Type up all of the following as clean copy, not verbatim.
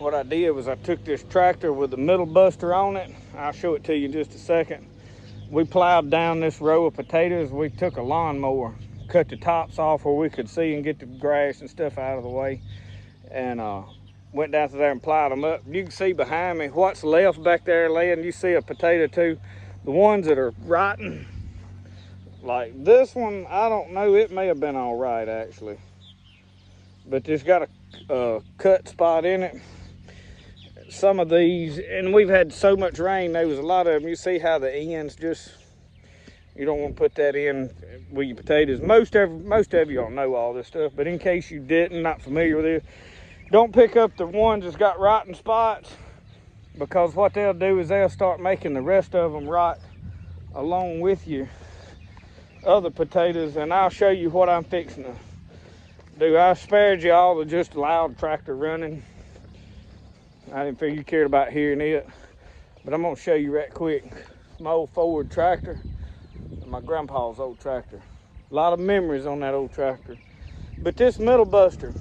what I did was I took this tractor with the middle buster on it. I'll show it to you in just a second. We plowed down this row of potatoes. We took a lawnmower, cut the tops off where we could see and get the grass and stuff out of the way, and went down to there and plowed them up. You can see behind me what's left back there laying. You see a potato too. The ones that are rotten, like this one, I don't know, it may have been all right actually, but it's got a cut spot in it. Some of these, and we've had so much rain, there was a lot of them. You see how the ends just, you don't want to put that in with your potatoes. Most of y'all know all this stuff, but in case you didn't, not familiar with it, don't pick up the ones that's got rotten spots, because what they'll do is they'll start making the rest of them rot along with your other potatoes. And I'll show you what I'm fixing to do. I spared you all the just loud tractor running. I didn't figure you cared about hearing it, but I'm gonna show you right quick. My old Ford tractor, my grandpa's old tractor. A lot of memories on that old tractor. But this middle buster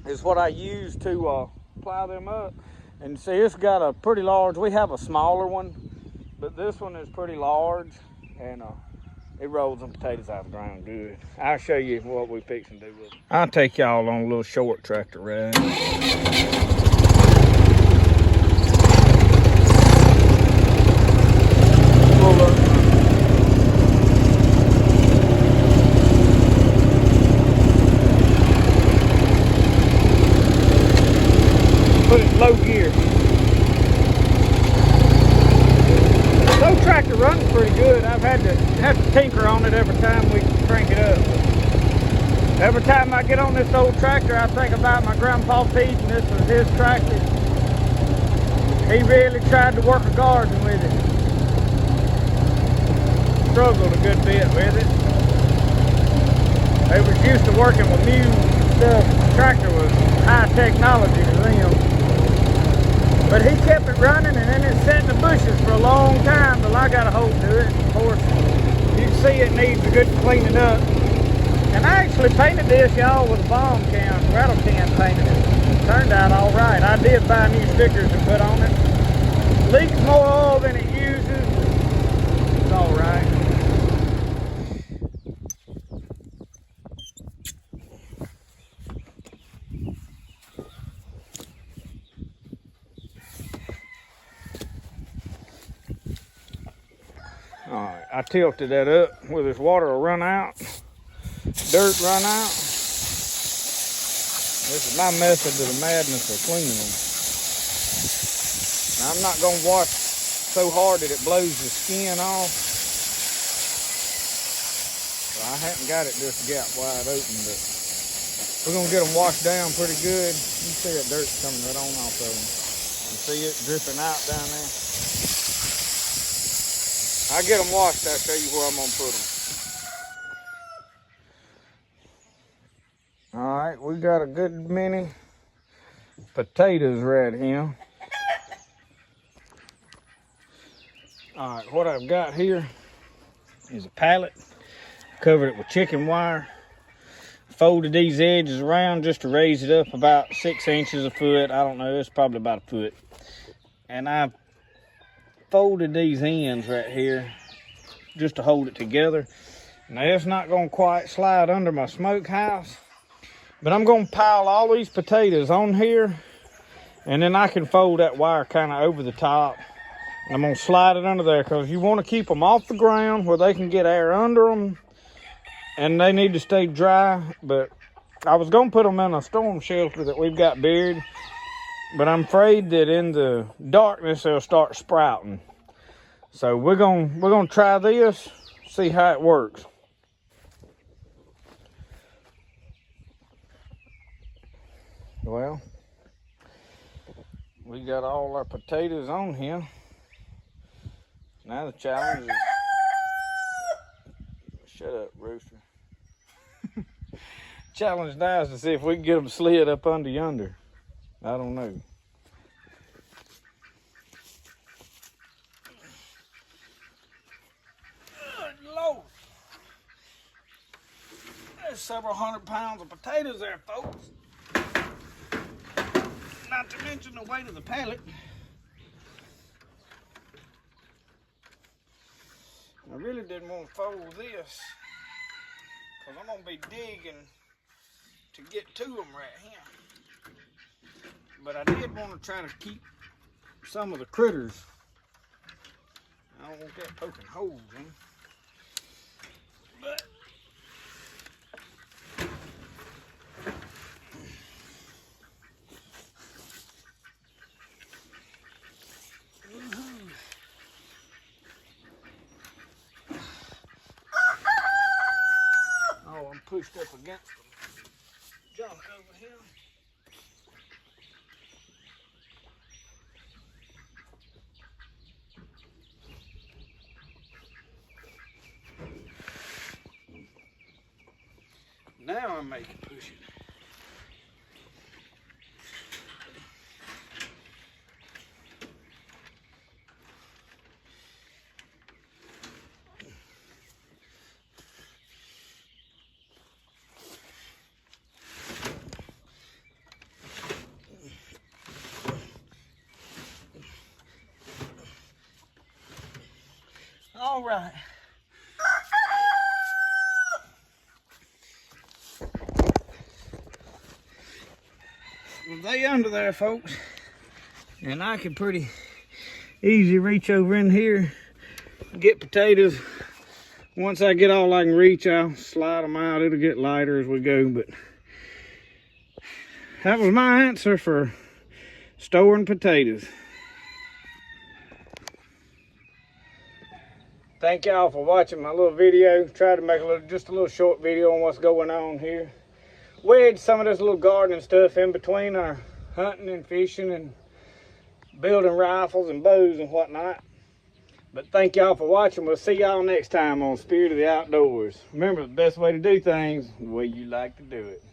is what I use to plow them up. And see, it's got a pretty large, we have a smaller one, but this one is pretty large, and it rolls them potatoes out of the ground good. I'll show you what we fixing to do with it. I'll take y'all on a little short tractor ride. Put it in low gear. This old tractor runs pretty good. I've had to tinker on it every time we crank it up. Every time I get on this old tractor, I think about my grandpa Pete, and this was his tractor. He really tried to work a garden with it. Struggled a good bit with it. They was used to working with mules and stuff. The tractor was high technology to them. But he kept it running, and then it sat in the bushes for a long time till I got a hold to it. Of course, you can see it needs a good cleaning up. And I actually painted this, y'all, with a bomb can, rattle can painted it. Turned out all right. I did buy new stickers to put on it. Leaks more oil than it uses. It's all right. All right, I tilted that up where this water will run out, dirt run out. This is my method to the madness of cleaning them. Now, I'm not gonna wash so hard that it blows the skin off. So I haven't got it this gap wide open, but we're gonna get them washed down pretty good. You see that dirt's coming right on off of them. You see it dripping out down there. I get them washed, I'll show you where I'm gonna put them. All right, we got a good many potatoes right here. All right, what I've got here is a pallet. Covered it with chicken wire. Folded these edges around just to raise it up about 6 inches, a foot. I don't know, it's probably about a foot. And I folded these ends right here just to hold it together. Now it's not gonna quite slide under my smokehouse, but I'm gonna pile all these potatoes on here, and then I can fold that wire kind of over the top. And I'm gonna slide it under there because you want to keep them off the ground where they can get air under them, and they need to stay dry. But I was gonna put them in a storm shelter that we've got buried, but I'm afraid that in the darkness they'll start sprouting. So we're gonna try this, see how it works. Well, we got all our potatoes on here. Now the challenge is, shut up, rooster. Challenge now is to see if we can get them slid up under yonder. I don't know. Good Lord. There's several 100 pounds of potatoes there, folks. Not to mention the weight of the pallet. I really didn't want to fold this because I'm going to be digging to get to them right here. But I did want to try to keep some of the critters. I don't want that poking holes in. But oh, I'm pushed up against them. Junk over here. Now I'm making pushing. All right. Well, they under there, folks, and I can pretty easy reach over in here, get potatoes. Once I get all I can reach, I'll slide them out. It'll get lighter as we go, but that was my answer for storing potatoes. Thank y'all for watching my little video. Tried to make just a little short video on what's going on here. Wedged some of this little gardening stuff in between our hunting and fishing and building rifles and bows and whatnot. But thank y'all for watching. We'll see y'all next time on Spirit of the Outdoors. Remember, the best way to do things, the way you like to do it.